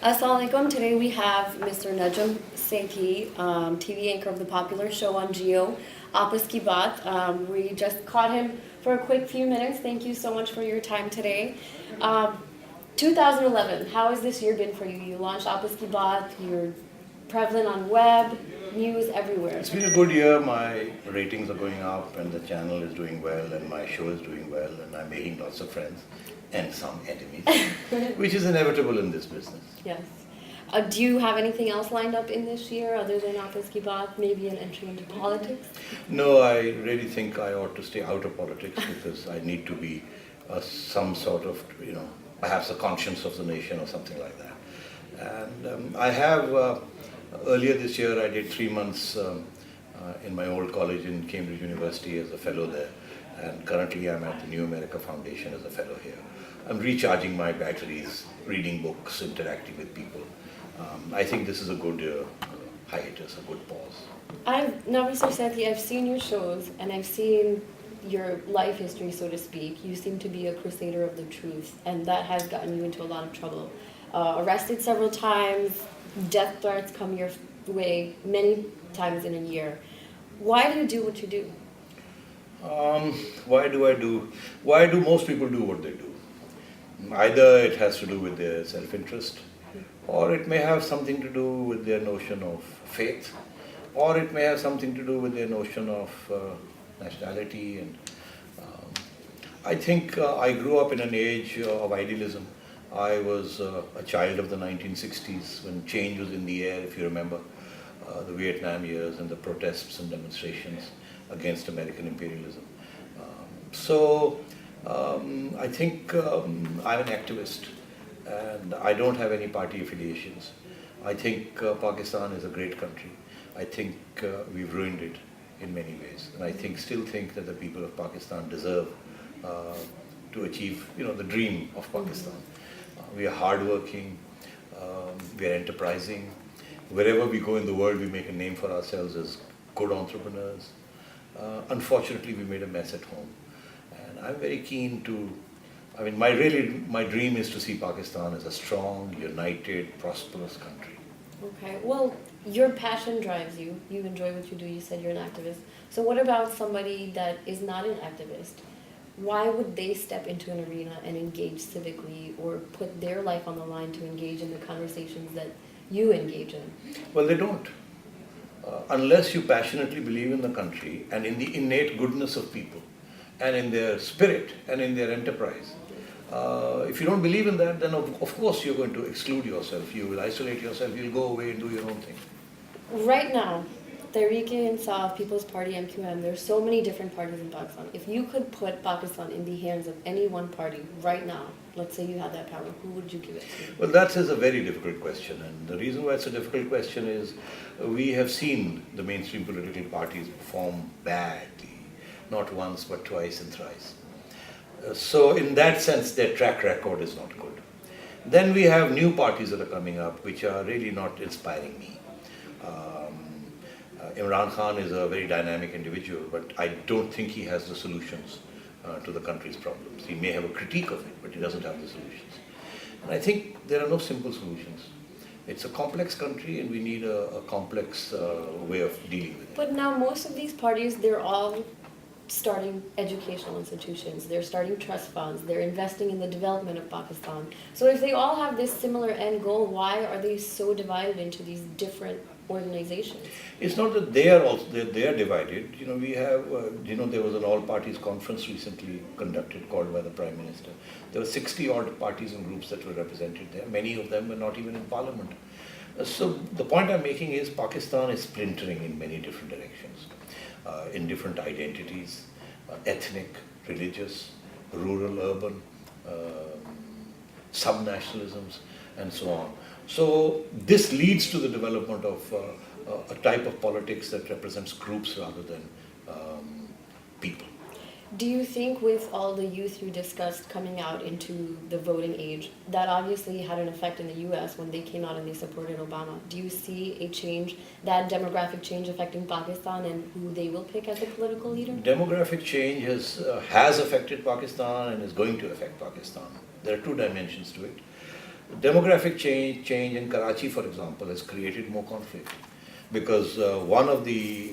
Assalamualaikum. Today we have Mr. Najam Sethi, TV anchor of the popular show on Geo, Aapas Ki Baath. We just caught him for a quick few minutes. Thank you so much for your time today. 2011, how has this year been for you? You launched Aapas Ki Baath, you're prevalent on web, news everywhere. It's been a good year. My ratings are going up and the channel is doing well and my show is doing well and I'm making lots of friends and some enemies, which is inevitable in this business. Yes. Do you have anything else lined up in this year other than Aapas Ki Baath, maybe an entry into politics? No, I really think I ought to stay out of politics because I need to be some sort of, perhaps a conscience of the nation or something like that. And I have, earlier this year I did 3 months in my old college in Cambridge University as a fellow there. And currently I'm at the New America Foundation as a fellow here. I'm recharging my batteries, reading books, interacting with people. I think this is a good hiatus, a good pause. Now, Mr. Sethi, I've seen your shows and I've seen your life history, so to speak. You seem to be a crusader of the truth, and that has gotten you into a lot of trouble. Arrested several times, death threats come your way many times in a year. Why do you do what you do? Why do most people do what they do? Either it has to do with their self-interest, or it may have something to do with their notion of faith, or it may have something to do with their notion of nationality. And I think I grew up in an age of idealism. I was a child of the 1960s when change was in the air, if you remember, the Vietnam years and the protests and demonstrations against American imperialism. I think I'm an activist and I don't have any party affiliations. I think Pakistan is a great country. I think we've ruined it in many ways. And I still think that the people of Pakistan deserve to achieve, the dream of Pakistan. We are hardworking, we are enterprising. Wherever we go in the world, we make a name for ourselves as good entrepreneurs. Unfortunately, we made a mess at home. And I'm very keen to, my dream is to see Pakistan as a strong, united, prosperous country. Okay, well, your passion drives you. You enjoy what you do. You said you're an activist. So what about somebody that is not an activist? Why would they step into an arena and engage civically or put their life on the line to engage in the conversations that you engage in? Well, they don't. Unless you passionately believe in the country and in the innate goodness of people and in their spirit and in their enterprise. If you don't believe in that, then of course you're going to exclude yourself. You will isolate yourself, you'll go away and do your own thing. Right now, Tehreek-e-Insaf, People's Party, MQM, there's so many different parties in Pakistan. If you could put Pakistan in the hands of any one party right now, let's say you had that power, who would you give it to? Well, that is a very difficult question. And the reason why it's a difficult question is we have seen the mainstream political parties perform badly, not once but twice and thrice. So in that sense, their track record is not good. Then we have new parties that are coming up which are really not inspiring me. Imran Khan is a very dynamic individual, but I don't think he has the solutions to the country's problems. He may have a critique of it, but he doesn't have the solutions. And I think there are no simple solutions. It's a complex country and we need a complex way of dealing with it. But now most of these parties, they're all starting educational institutions, they're starting trust funds, they're investing in the development of Pakistan. So if they all have this similar end goal, why are they so divided into these different organizations? It's not that they are divided. We have, there was an all-parties conference recently conducted, called by the Prime Minister. There were 60-odd parties and groups that were represented there. Many of them were not even in Parliament. So the point I'm making is Pakistan is splintering in many different directions, in different identities, ethnic, religious, rural, urban, sub-nationalisms, and so on. So this leads to the development of a type of politics that represents groups rather than people. Do you think with all the youth you discussed coming out into the voting age, that obviously had an effect in the US when they came out and they supported Obama? Do you see a change, that demographic change affecting Pakistan and who they will pick as a political leader? Demographic change has affected Pakistan and is going to affect Pakistan. There are two dimensions to it. Demographic change in Karachi, for example, has created more conflict because one of the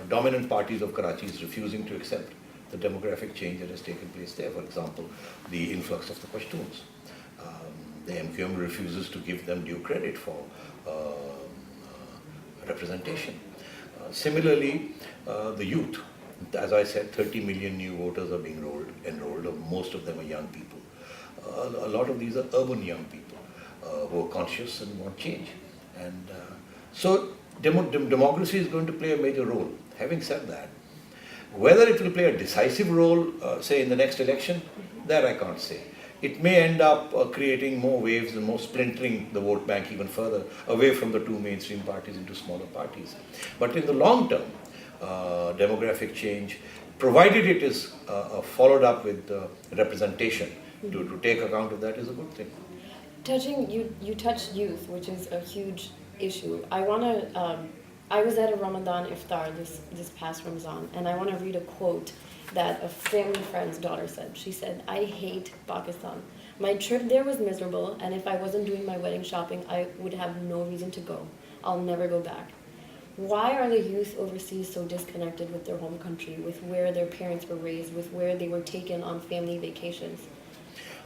dominant parties of Karachi is refusing to accept the demographic change that has taken place there. For example, the influx of the Pashtuns. The MQM refuses to give them due credit for representation. Similarly, the youth. As I said, 30 million new voters are being enrolled. Most of them are young people. A lot of these are urban young people who are conscious and want change. And so democracy is going to play a major role. Having said that, whether it will play a decisive role, say in the next election, that I can't say. It may end up creating more waves and more splintering the vote bank even further away from the two mainstream parties into smaller parties. But in the long term, demographic change, provided it is followed up with representation to take account of that, is a good thing. You touched youth, which is a huge issue. I was at a Ramadan iftar this past Ramadan, and I want to read a quote that a family friend's daughter said. She said, "I hate Pakistan. My trip there was miserable, and if I wasn't doing my wedding shopping, I would have no reason to go. I'll never go back." Why are the youth overseas so disconnected with their home country, with where their parents were raised, with where they were taken on family vacations?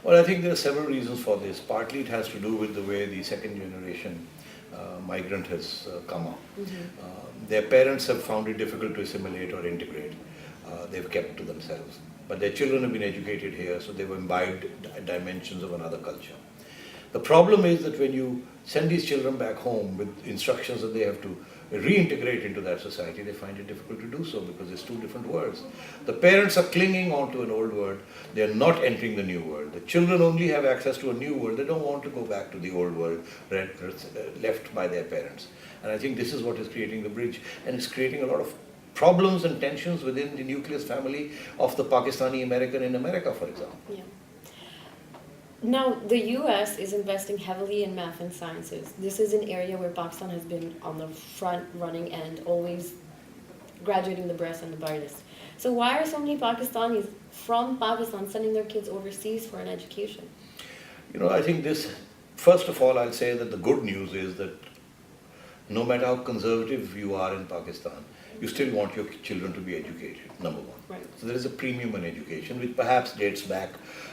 Well, I think there are several reasons for this. Partly it has to do with the way the second generation migrant has come up. Their parents have found it difficult to assimilate or integrate. They've kept to themselves. But their children have been educated here, so they've imbibed dimensions of another culture. The problem is that when you send these children back home with instructions that they have to reintegrate into that society, they find it difficult to do so because it's two different worlds. The parents are clinging on to an old world. They are not entering the new world. The children only have access to a new world. They don't want to go back to the old world left by their parents. And I think this is what is creating the bridge. And it's creating a lot of problems and tensions within the nucleus family of the Pakistani American in America, for example. Yeah. Now, the US is investing heavily in math and sciences. This is an area where Pakistan has been on the front running end, always graduating the best and the brightest. So why are so many Pakistanis from Pakistan sending their kids overseas for an education? I think this, first of all, I'll say that the good news is that no matter how conservative you are in Pakistan, you still want your children to be educated, number one. Right. So there is a premium on education, which perhaps dates back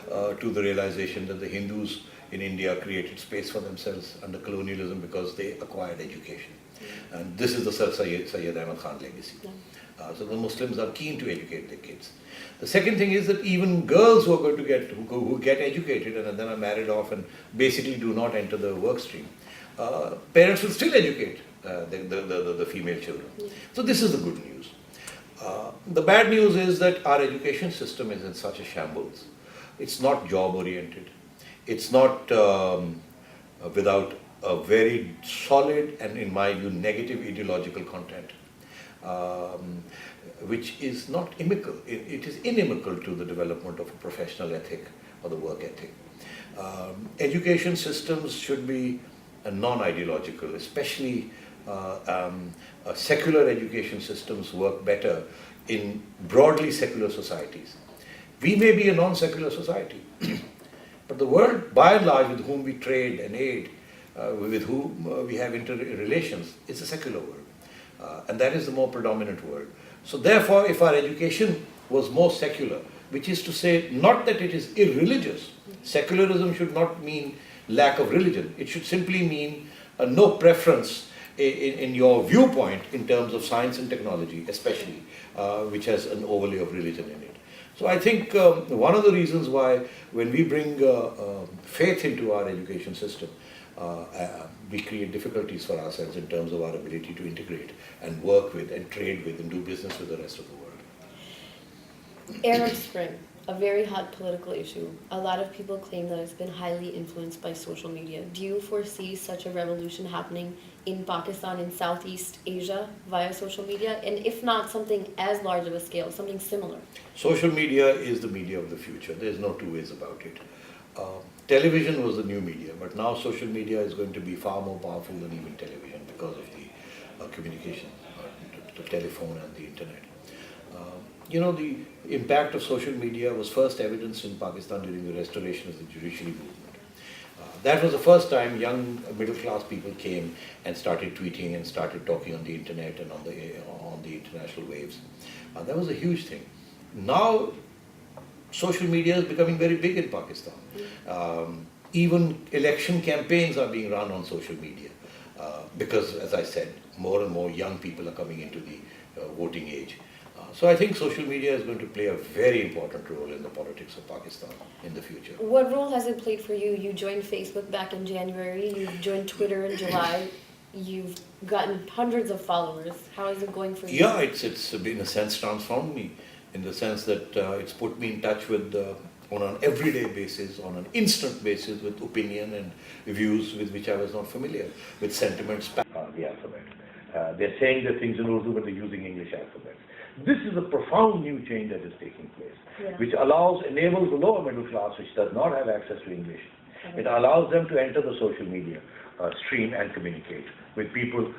to the realization that the Hindus in India created space for themselves under colonialism because they acquired education. And this is the Sir Syed Ahmad Khan legacy. So the Muslims are keen to educate their kids. The second thing is that even girls who are going to who get educated and then are married off and basically do not enter the work stream, parents will still educate the female children. So this is the good news. The bad news is that our education system is in such a shambles. It's not job oriented. It's not without a very solid and, in my view, negative ideological content, which is not inimical. It is inimical to the development of a professional ethic or the work ethic. Education systems should be non-ideological, especially secular education systems work better in broadly secular societies. We may be a non-secular society, but the world, by and large, with whom we trade and aid, with whom we have interrelations, is a secular world. And that is the more predominant world. So therefore, if our education was more secular, which is to say, not that it is irreligious, secularism should not mean lack of religion. It should simply mean no preference in your viewpoint in terms of science and technology, especially, which has an overlay of religion in it. So I think one of the reasons why when we bring faith into our education system, we create difficulties for ourselves in terms of our ability to integrate and work with and trade with and do business with the rest of the world. Arab Spring, a very hot political issue. A lot of people claim that it's been highly influenced by social media. Do you foresee such a revolution happening in Pakistan, in Southeast Asia, via social media? And if not, something as large of a scale, something similar? Social media is the media of the future. There's no two ways about it. Television was the new media, but now social media is going to be far more powerful than even television because of the communication, the telephone and the internet. The impact of social media was first evidenced in Pakistan during the restoration of the judiciary movement. That was the first time young middle class people came and started tweeting and started talking on the internet and on the international waves. That was a huge thing. Now, social media is becoming very big in Pakistan. Even election campaigns are being run on social media because, as I said, more and more young people are coming into the voting age. So I think social media is going to play a very important role in the politics of Pakistan in the future. What role has it played for you? You joined Facebook back in January, you've joined Twitter in July, you've gotten hundreds of followers. How is it going for you? Yeah, it's in a sense transformed me, in the sense that it's put me in touch with, on an everyday basis, on an instant basis, with opinion and views with which I was not familiar, with sentiments. The alphabet. They're saying the things in Urdu, but they're using English alphabet. This is a profound new change that is taking place, which enables the lower middle class, which does not have access to English. It allows them to enter the social media stream and communicate with people,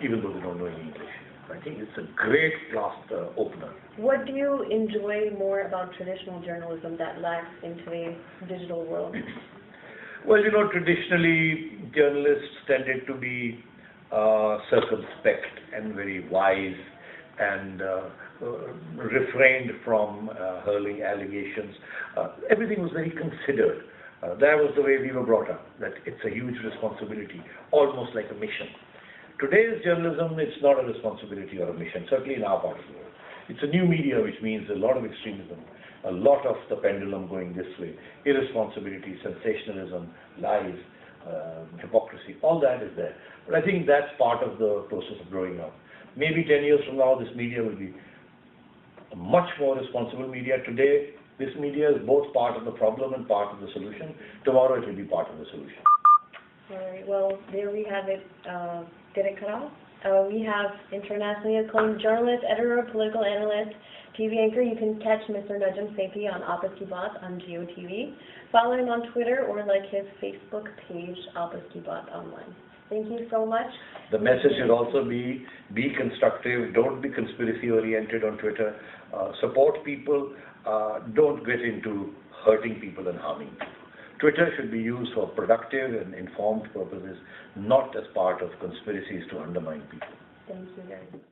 even though they don't know any English. I think it's a great class opener. What do you enjoy more about traditional journalism that lacks in today's digital world? Well, traditionally journalists tended to be circumspect and very wise and refrained from hurling allegations. Everything was very considered. That was the way we were brought up, that it's a huge responsibility, almost like a mission. Today's journalism, it's not a responsibility or a mission, certainly in our part of the world. It's a new media, which means a lot of extremism, a lot of the pendulum going this way, irresponsibility, sensationalism, lies, hypocrisy, all that is there. But I think that's part of the process of growing up. Maybe 10 years from now, this media will be a much more responsible media. Today, this media is both part of the problem and part of the solution. Tomorrow, it will be part of the solution. All right, well, there we have it. Did it cut off? We have internationally acclaimed journalist, editor, political analyst, TV anchor. You can catch Mr. Najam Sethi on OPEN D.C on GeoTV. Follow him on Twitter or like his Facebook page, OPEN D.C online. Thank you so much. The message should also be constructive, don't be conspiracy oriented on Twitter, support people, don't get into hurting people and harming people. Twitter should be used for productive and informed purposes, not as part of conspiracies to undermine people. Thank you very much.